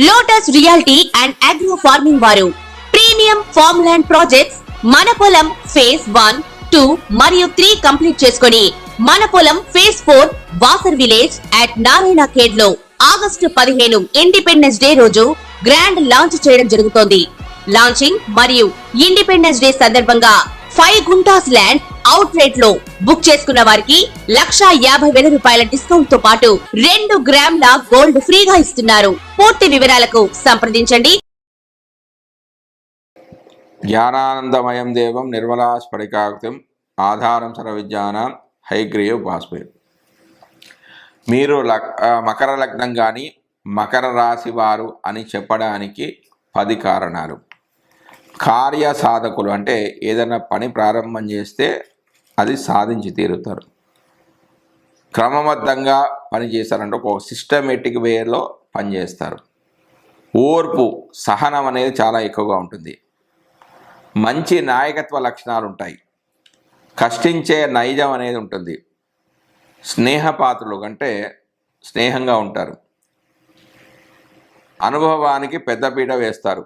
Lotus reality and agro farming వారు premium farm land projects మన పొలం ఫేజ్ 1, 2 మరియు 3 కంప్లీట్ చేసుకొని మన పొలం phase 4 Wasar village at Narayana Khed లో ఆగస్టు 15 ఇండిపెండెన్స్ డే రోజు గ్రాండ్ లాంచ్ చేయడం జరుగుతోంది. లాంచింగ్ మరియు ఇండిపెండెన్స్ డే సందర్భంగా 5 గుంటాస్ ల్యాండ్ అవుట్ రేట్ లో బుక్ చేసుకున్న వారికి 1,50,000 రూపాయల డిస్కౌంట్ తో పాటు 2 గ్రాముల గోల్డ్ ఫ్రీగా ఇస్తున్నారు. పూర్తి వివరాలకు సంప్రదించండి. జ్ఞానానందమయం దేవం నిర్మలా స్ఫటికాకృతిం ఆధారం సర్వవిద్యానాం హయగ్రీవ భాస్వరం. మీరు మకర లగ్నం కానీ మకర రాశి వారు అని చెప్పడానికి 10 కారణాలు. కార్య సాధకులు అంటే ఏదైనా పని ప్రారంభం చేస్తే అది సాధించి తీరుతారు. క్రమబద్ధంగా పని చేస్తారంటే ఒక సిస్టమేటిక్ వేలో పనిచేస్తారు. ఓర్పు సహనం అనేది చాలా ఎక్కువగా ఉంటుంది. మంచి నాయకత్వ లక్షణాలు ఉంటాయి. కష్టించే నైజం అనేది ఉంటుంది. స్నేహపాత్రులు అంటే స్నేహంగా ఉంటారు. అనుభవానికి పెద్దపీట వేస్తారు.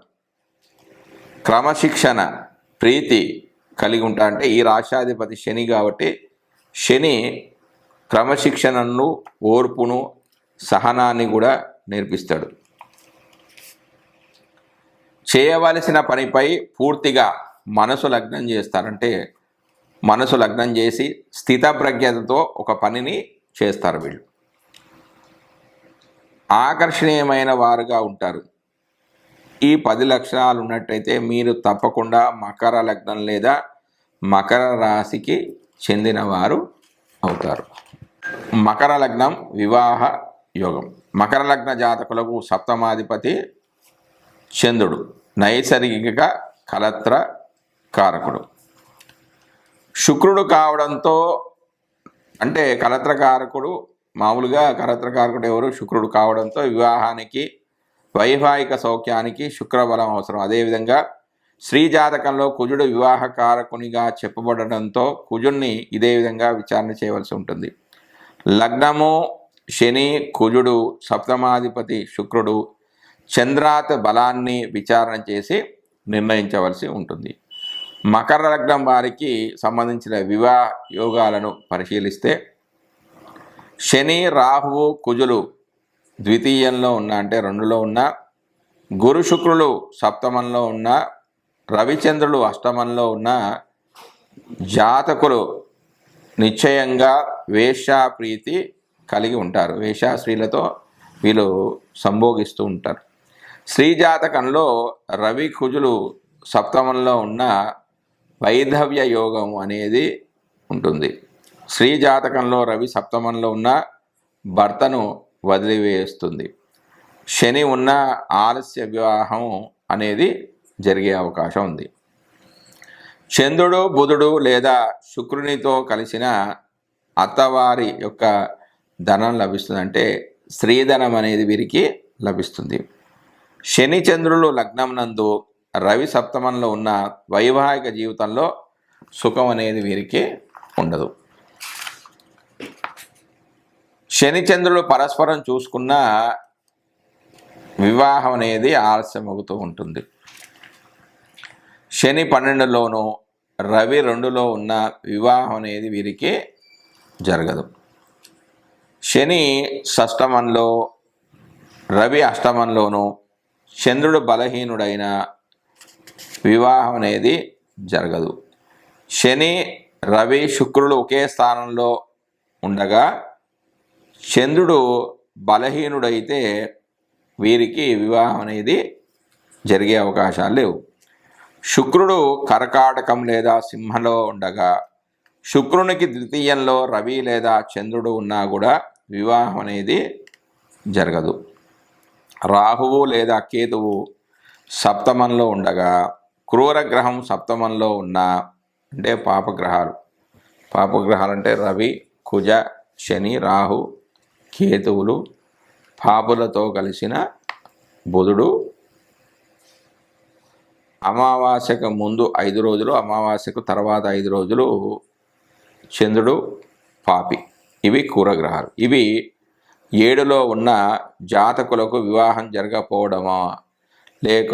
క్రమశిక్షణ ప్రీతి కలిగి ఉంటా అంటే ఈ రాశాధిపతి శని కాబట్టి శని క్రమశిక్షణను ఓర్పును సహనాన్ని కూడా నేర్పిస్తాడు. చేయవలసిన పనిపై పూర్తిగా మనసు లగ్నం చేస్తారంటే మనసు లగ్నం చేసి స్థితప్రజ్ఞతతో ఒక పనిని చేస్తారు. వీళ్ళు ఆకర్షణీయమైన వారుగా ఉంటారు. ఈ 10 లక్షణాలు ఉన్నట్టయితే మీరు తప్పకుండా మకర లగ్నం లేదా మకర రాశికి చెందిన వారు అవుతారు. మకర లగ్నం వివాహ యోగం. మకర లగ్న జాతకులకు సప్తమాధిపతి చంద్రుడు, నైసర్గిక కలత్ర కారకుడు. శుక్రుడు కావడంతో అంటే కలత్రకారకుడు మామూలుగా కలత్రకారకుడు ఎవరు శుక్రుడు కావడంతో వివాహానికి వైవాహిక సౌఖ్యానికి శుక్రబలం అవసరం. అదేవిధంగా స్త్రీ జాతకంలో కుజుడు వివాహకారకునిగా చెప్పబడడంతో కుజుడిని ఇదే విధంగా విచారణ చేయవలసి ఉంటుంది. లగ్నము శని, కుజుడు, సప్తమాధిపతి శుక్రుడు, చంద్రాత్ బలాన్ని విచారణ చేసి నిర్ణయించవలసి ఉంటుంది. మకర లగ్నం వారికి సంబంధించిన వివాహ యోగాలను పరిశీలిస్తే శని, రాహువు, కుజులు ద్వితీయంలో ఉన్న అంటే 2లో ఉన్న, గురు శుక్రులు సప్తమంలో ఉన్న, రవిచంద్రులు అష్టమంలో ఉన్న జాతకులు నిశ్చయంగా వేశ్యాప్రీతి కలిగి ఉంటారు. వేశ్యాశ్రీలతో వీళ్ళు సంభోగిస్తూ ఉంటారు. స్త్రీ జాతకంలో రవి కుజులు సప్తమంలో ఉన్న వైధవ్య యోగం అనేది ఉంటుంది. స్త్రీ జాతకంలో రవి సప్తమంలో ఉన్న భర్తను వదిలివేస్తుంది. శని ఉన్న ఆలస్య వివాహం అనేది జరిగే అవకాశం ఉంది. చంద్రుడు, బుధుడు లేదా శుక్రునితో కలిసిన అత్తవారి యొక్క ధనం లభిస్తుంది. అంటే స్త్రీధనం అనేది వీరికి లభిస్తుంది. శని చంద్రులు లగ్నం నందు రవి సప్తమంలో ఉన్న వైవాహిక జీవితంలో సుఖం అనేది వీరికి ఉండదు. శని చంద్రులు పరస్పరం చూసుకున్న వివాహం అనేది ఆలస్యం అవుతూ ఉంటుంది. శని 12లోనూ రవి 2లో ఉన్న వివాహం అనేది వీరికి జరగదు. శని షష్టమంలో రవి అష్టమంలోనూ చంద్రుడు బలహీనుడైన వివాహం అనేది జరగదు. శని, రవి, శుక్రుడు ఒకే స్థానంలో ఉండగా చంద్రుడు బలహీనుడైతే వీరికి వివాహం అనేది జరిగే అవకాశాలు లేవు. శుక్రుడు కర్కాటకం లేదా సింహంలో ఉండగా శుక్రునికి ద్వితీయంలో రవి లేదా చంద్రుడు ఉన్నా కూడా వివాహం అనేది జరగదు. రాహువు లేదా కేతువు సప్తమంలో ఉండగా క్రూరగ్రహం సప్తమంలో ఉన్న అంటే పాపగ్రహాలు అంటే రవి, కుజ, శని, రాహు, కేతువులు, పాపులతో కలిసిన బుధుడు, అమావాస్యకు ముందు 5 రోజులు, అమావాస్యకు తర్వాత 5 రోజులు చంద్రుడు, పాపి, ఇవి క్రూరగ్రహాలు. ఇవి 7లో ఉన్న జాతకులకు వివాహం జరగకపోవడమా, లేక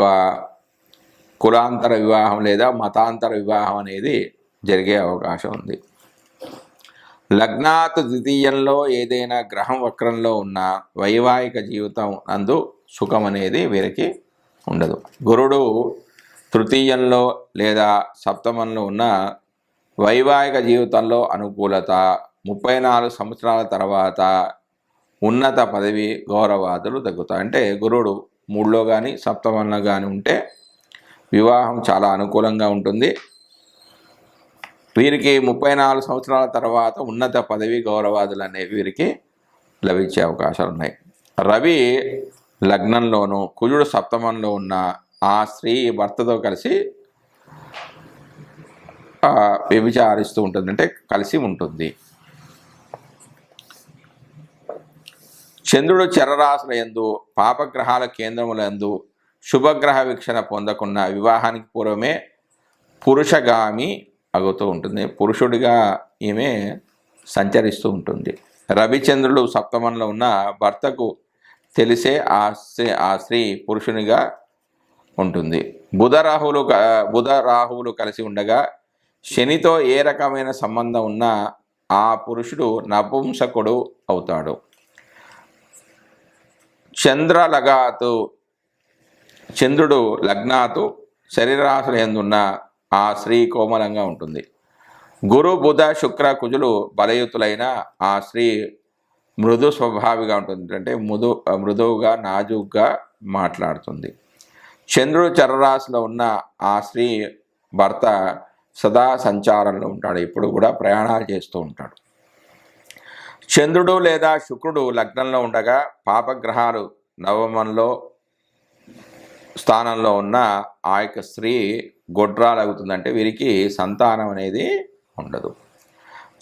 కులాంతర వివాహం లేదా మతాంతర వివాహం అనేది జరిగే అవకాశం ఉంది. లగ్నాత్ ద్వితీయంలో ఏదైనా గ్రహం వక్రంలో ఉన్న వైవాహిక జీవితం నందు సుఖం అనేది వీరికి ఉండదు. గురుడు తృతీయంలో లేదా సప్తమంలో ఉన్న వైవాహిక జీవితంలో అనుకూలత, 34 సంవత్సరాల తర్వాత ఉన్నత పదవి గౌరవాదులు తగ్గుతాయి. అంటే గురుడు 3లో కానీ సప్తమంలో కానీ ఉంటే వివాహం చాలా అనుకూలంగా ఉంటుంది. వీరికి 34 సంవత్సరాల తర్వాత ఉన్నత పదవి గౌరవాదులు అనేవి వీరికి లభించే అవకాశాలు ఉన్నాయి. రవి లగ్నంలోనూ కుజుడు సప్తమంలో ఉన్న ఆ స్త్రీ భర్తతో కలిసి వ్యభిచారిస్తూ ఉంటుంది, అంటే కలిసి ఉంటుంది. చంద్రుడు చరరాశుల యందు పాపగ్రహాల కేంద్రములందు శుభగ్రహ వీక్షణ పొందకుండా వివాహానికి పూర్వమే పురుషగామి అగుతూ ఉంటుంది. పురుషుడిగా ఈమె సంచరిస్తూ ఉంటుంది. రవిచంద్రుడు సప్తమంలో ఉన్న భర్తకు తెలిసే ఆ స్త్రీ పురుషునిగా ఉంటుంది. బుధ రాహువులు కలిసి ఉండగా శనితో ఏ రకమైన సంబంధం ఉన్నా ఆ పురుషుడు నపుంసకుడు అవుతాడు. చంద్రుడు లగ్నాతు శరీరాశుల యందున్న ఆ స్త్రీ కోమలంగా ఉంటుంది. గురు బుధ శుక్ర కుజులు బలయుతులైన ఆ స్త్రీ మృదు స్వభావిగా ఉంటుంది, అంటే మృదువుగా నాజుగ్గా మాట్లాడుతుంది. చంద్రుడు చరరాశిలో ఉన్న ఆ స్త్రీ భర్త సదా సంచారంలో ఉంటాడు, ఇప్పుడు కూడా ప్రయాణాలు చేస్తూ ఉంటాడు. చంద్రుడు లేదా శుక్రుడు లగ్నంలో ఉండగా పాపగ్రహాలు నవమంలో స్థానంలో ఉన్న ఆ యొక్క స్త్రీ గొడ్రాలు అవుతుంది, అంటే వీరికి సంతానం అనేది ఉండదు.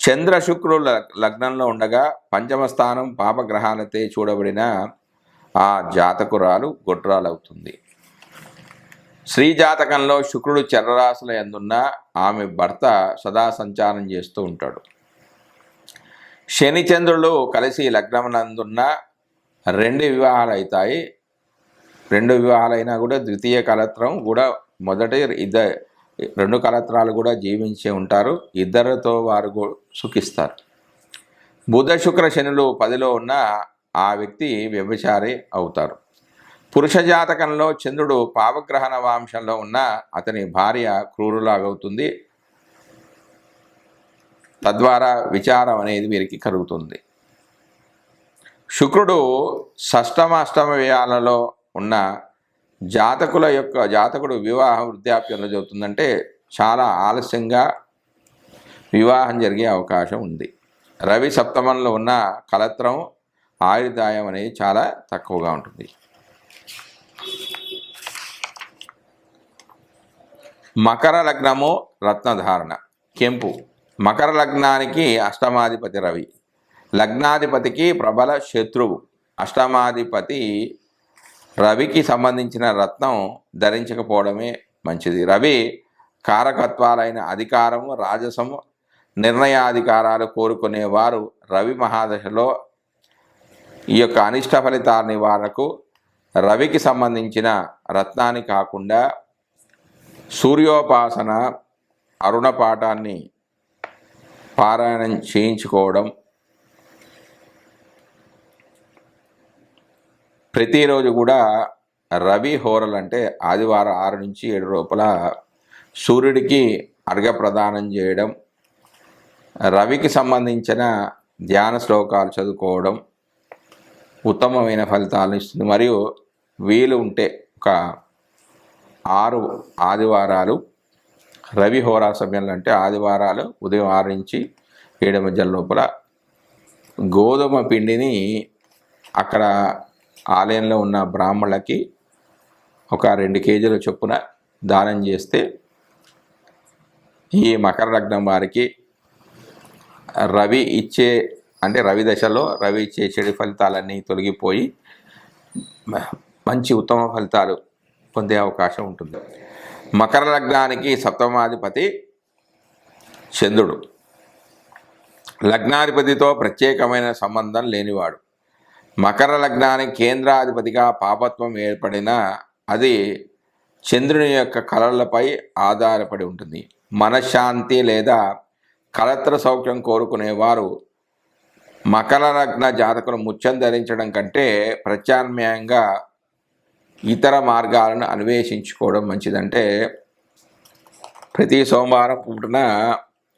చంద్ర శుక్రుడు లగ్నంలో ఉండగా పంచమ స్థానం పాపగ్రహాలతో చూడబడిన ఆ జాతకురాలు గొడ్రాలు అవుతుంది. స్త్రీ జాతకంలో శుక్రుడు చరరాశుల యందున్న ఆమె భర్త సదా సంచారం చేస్తూ ఉంటాడు. శని చంద్రులు కలిసి లగ్నమునందున్న 2 వివాహాలు అవుతాయి. 2 వివాహాలైనా కూడా ద్వితీయ కలత్రం కూడా మొదటి 2 కలత్రాలు కూడా జీవించే ఉంటారు. ఇద్దరితో వారు సుఖిస్తారు. బుధ శుక్ర శనులు 10లో ఉన్న ఆ వ్యక్తి వ్యభిచారి అవుతారు. పురుష జాతకంలో చంద్రుడు పాపగ్రహ నవాంశంలో ఉన్న అతని భార్య క్రూరులాగవుతుంది. తద్వారా విచారం అనేది వీరికి కలుగుతుంది. శుక్రుడు షష్టమ అష్టమ వ్యయాలలో ఉన్న జాతకుడు వివాహం వృద్ధాప్యంలో జరుగుతుందంటే చాలా ఆలస్యంగా వివాహం జరిగే అవకాశం ఉంది. రవి సప్తమంలో ఉన్న కలత్రం ఆయుర్దాయం అనేది చాలా తక్కువగా ఉంటుంది. మకర లగ్నము రత్నధారణ కెంపు. మకర లగ్నానికి అష్టమాధిపతి రవి, లగ్నాధిపతికి ప్రబల శత్రువు. అష్టమాధిపతి రవికి సంబంధించిన రత్నం ధరించకపోవడమే మంచిది. రవి కారకత్వాలైన అధికారము, రాజసము, నిర్ణయాధికారాలు కోరుకునేవారు రవి మహాదశలో ఈ యొక్క అనిష్ట ఫలితాల నివారణకు రవికి సంబంధించిన రత్నాన్ని కాకుండా సూర్యోపాసన, అరుణ పాఠాన్ని పారాయణం చేయించుకోవడం, ప్రతిరోజు కూడా రవి హోరలు అంటే ఆదివారం 6 నుంచి 7 లోపల సూర్యుడికి అర్ఘ్య ప్రదానం చేయడం, రవికి సంబంధించిన ధ్యాన శ్లోకాలు చదువుకోవడం ఉత్తమమైన ఫలితాలను ఇస్తుంది. మరియు వీలు ఉంటే ఒక 6 ఆదివారాలు రవి హోరా సమయంలో, అంటే ఆదివారాలు ఉదయం 6 నుంచి 7 మధ్య లోపల గోధుమ పిండిని అక్కడ ఆలయంలో ఉన్న బ్రాహ్మణులకి ఒక 2 కేజీల చొప్పున దానం చేస్తే ఈ మకర లగ్నం వారికి రవి ఇచ్చే, అంటే రవి దశలో రవి ఇచ్చే చెడు ఫలితాలన్నీ తొలగిపోయి మంచి ఉత్తమ ఫలితాలు పొందే అవకాశం ఉంటుంది. మకర లగ్నానికి సప్తమాధిపతి చంద్రుడు. లగ్నాధిపతితో ప్రత్యేకమైన సంబంధం లేనివాడు. మకర లగ్నానికి కేంద్రాధిపతిగా పాపత్వం ఏర్పడినా అది చంద్రుని యొక్క కళలపై ఆధారపడి ఉంటుంది. మనశ్శాంతి లేదా కళత్ర సౌఖ్యం కోరుకునేవారు మకర లగ్న జాతకులు ముత్యం ధరించడం కంటే ప్రత్యామ్నాయంగా ఇతర మార్గాలను అన్వేషించుకోవడం మంచిదంటే ప్రతి సోమవారం పూటన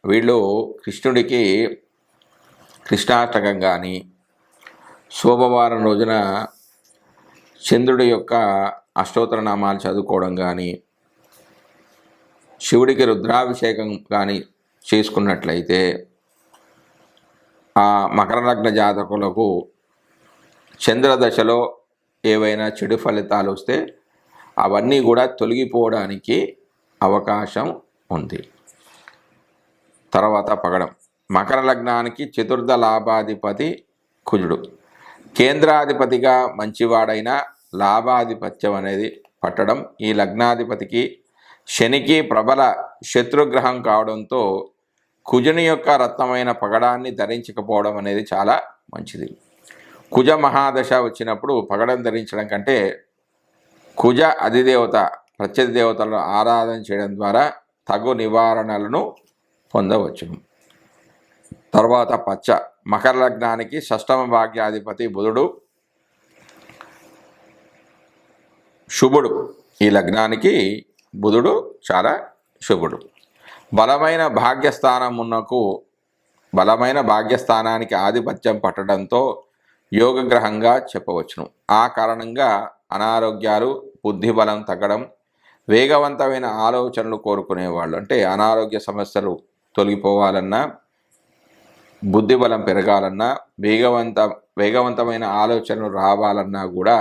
వీళ్ళు కృష్ణుడికి కృష్ణాష్టకం కానీ, సోమవారం రోజున చంద్రుడి యొక్క అష్టోత్తర నామాలు చదువుకోవడం కానీ, శివుడికి రుద్రాభిషేకం కానీ చేసుకున్నట్లయితే ఆ మకర లగ్న జాతకులకు చంద్రదశలో ఏవైనా చెడు ఫలితాలు వస్తే అవన్నీ కూడా తొలగిపోవడానికి అవకాశం ఉంది. తర్వాత పగడం. మకర లగ్నానికి చతుర్థ లాభాధిపతి కుజుడు. కేంద్రాధిపతిగా మంచివాడైన లాభాధిపత్యం అనేది పట్టడం ఈ లగ్నాధిపతికి శనికి ప్రబల శత్రుగ్రహం కావడంతో కుజుని యొక్క రత్నమైన పగడాన్ని ధరించకపోవడం అనేది చాలా మంచిది. కుజ మహాదశ వచ్చినప్పుడు పగడం ధరించడం కంటే కుజ అధిదేవత ప్రత్యధి దేవతలను ఆరాధన చేయడం ద్వారా తగు నివారణలను పొందవచ్చును. తర్వాత పచ్చ. మకర లగ్నానికి షష్టమ భాగ్యాధిపతి బుధుడు శుభుడు. ఈ లగ్నానికి బుధుడు చాలా శుభుడు. బలమైన భాగ్యస్థానానికి ఆధిపత్యం పట్టడంతో యోగగ్రహంగా చెప్పవచ్చును. ఆ కారణంగా అనారోగ్యాలు, బుద్ధిబలం తగ్గడం, వేగవంతమైన ఆలోచనలు కోరుకునేవాళ్ళు అంటే అనారోగ్య సమస్యలు తొలగిపోవాలన్నా, బుద్ధిబలం పెరగాలన్నా, వేగవంతమైన ఆలోచనలు రావాలన్నా కూడా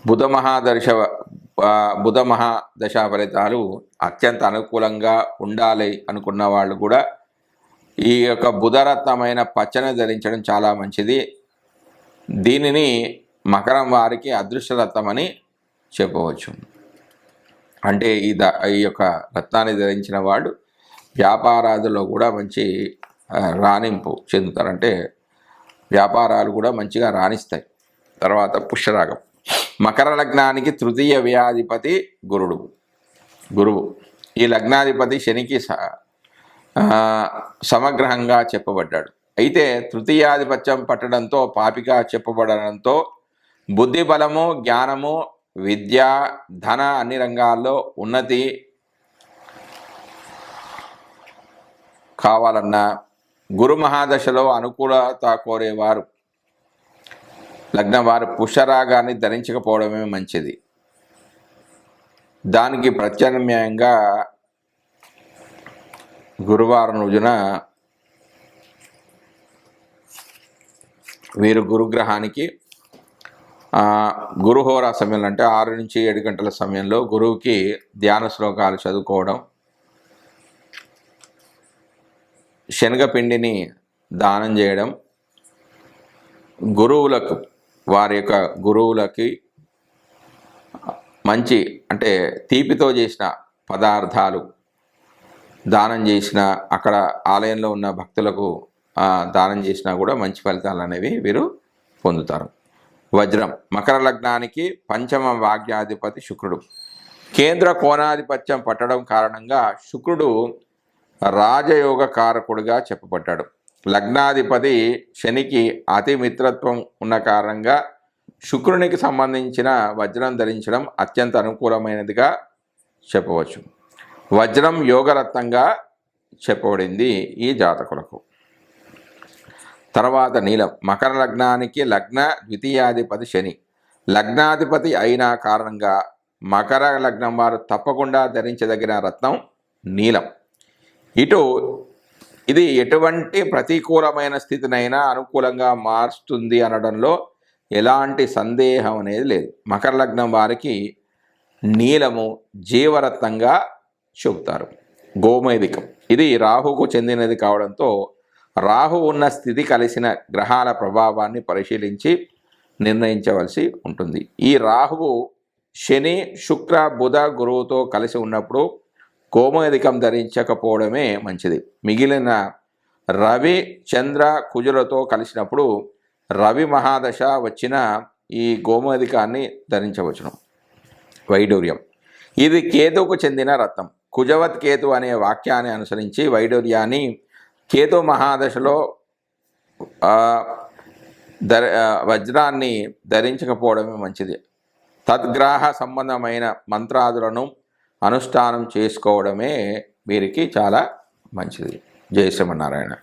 బుధ మహాదశ ఫలితాలు అత్యంత అనుకూలంగా ఉండాలి అనుకున్న వాళ్ళు కూడా ఈ యొక్క బుధరత్నమైన పచ్చని ధరించడం చాలా మంచిది. దీనిని మకరం వారికి అదృష్టరత్నం అని చెప్పవచ్చు. అంటే ఈ యొక్క రత్నాన్ని ధరించిన వాడు వ్యాపారాదుల్లో కూడా మంచి రాణింపు చెందుతారు. వ్యాపారాలు కూడా మంచిగా రాణిస్తాయి. తర్వాత పుష్యరాగం. మకర లగ్నానికి తృతీయ వ్యయాధిపతి గురువు. ఈ లగ్నాధిపతి శనికి సమగ్రహంగా చెప్పబడ్డాడు. అయితే తృతీయాధిపత్యం పట్టడంతో, పాపిగా చెప్పబడడంతో బుద్ధి బలము, జ్ఞానము, విద్య, ధన అన్ని రంగాల్లో ఉన్నతి కావాలన్నా గురు మహాదశలో అనుకూలత కోరేవారు లగ్నం వారు పుష్యరాగాన్ని ధరించకపోవడమే మంచిది. దానికి ప్రత్యామ్నాయంగా గురువారం రోజున వీరు గురుగ్రహానికి గురుహోరా సమయంలో అంటే 6 నుంచి 7 గంటల సమయంలో గురువుకి ధ్యాన శ్లోకాలు చదువుకోవడం, శనగపిండిని దానం చేయడం, వారి యొక్క గురువులకి మంచి తీపితో చేసిన పదార్థాలు దానం చేసిన, అక్కడ ఆలయంలో ఉన్న భక్తులకు దానం చేసినా కూడా మంచి ఫలితాలు అనేవి వీరు పొందుతారు. వజ్రం. మకర లగ్నానికి పంచమ భాగ్యాధిపతి శుక్రుడు. కేంద్ర కోణాధిపత్యం పట్టడం కారణంగా శుక్రుడు రాజయోగ కారకుడిగా చెప్పబడ్డాడు. లగ్నాధిపతి శనికి అతి మిత్రత్వం ఉన్న కారణంగా శుక్రునికి సంబంధించిన వజ్రం ధరించడం అత్యంత అనుకూలమైనదిగా చెప్పవచ్చు. వజ్రం యోగరత్నంగా చెప్పబడింది ఈ జాతకులకు. తర్వాత నీలం. మకర లగ్నానికి లగ్న ద్వితీయాధిపతి శని. లగ్నాధిపతి అయిన కారణంగా మకర లగ్నం వారు తప్పకుండా ధరించదగిన రత్నం నీలం. ఇది ఎటువంటి ప్రతికూలమైన స్థితినైనా అనుకూలంగా మారుస్తుంది అనడంలో ఎలాంటి సందేహం అనేది లేదు. మకర లగ్నం వారికి నీలము జీవరత్నంగా చెబుతారు. గోమేధికం. ఇది రాహుకు చెందినది కావడంతో రాహు ఉన్న స్థితి కలిసిన గ్రహాల ప్రభావాన్ని పరిశీలించి నిర్ణయించవలసి ఉంటుంది. ఈ రాహువు శని, శుక్ర, బుధ, గురువుతో కలిసి ఉన్నప్పుడు గోమేధికం ధరించకపోవడమే మంచిది. మిగిలిన రవి, చంద్ర, కుజులతో కలిసినప్పుడు రవి మహాదశ వచ్చిన ఈ గోమేధికాన్ని ధరించవచ్చును. వైడూర్యం ఇది కేతువుకు చెందిన రత్నం. కుజవత్ కేతు అనే వాక్యాన్ని అనుసరించి వైడూర్యాన్ని కేతు మహాదశలో వజ్రాన్ని ధరించకపోవడమే మంచిది. తద్గ్రాహ సంబంధమైన మంత్రాదులను అనుష్ఠానం చేసుకోవడమే వీరికి చాలా మంచిది. జై శ్రీమన్నారాయణ.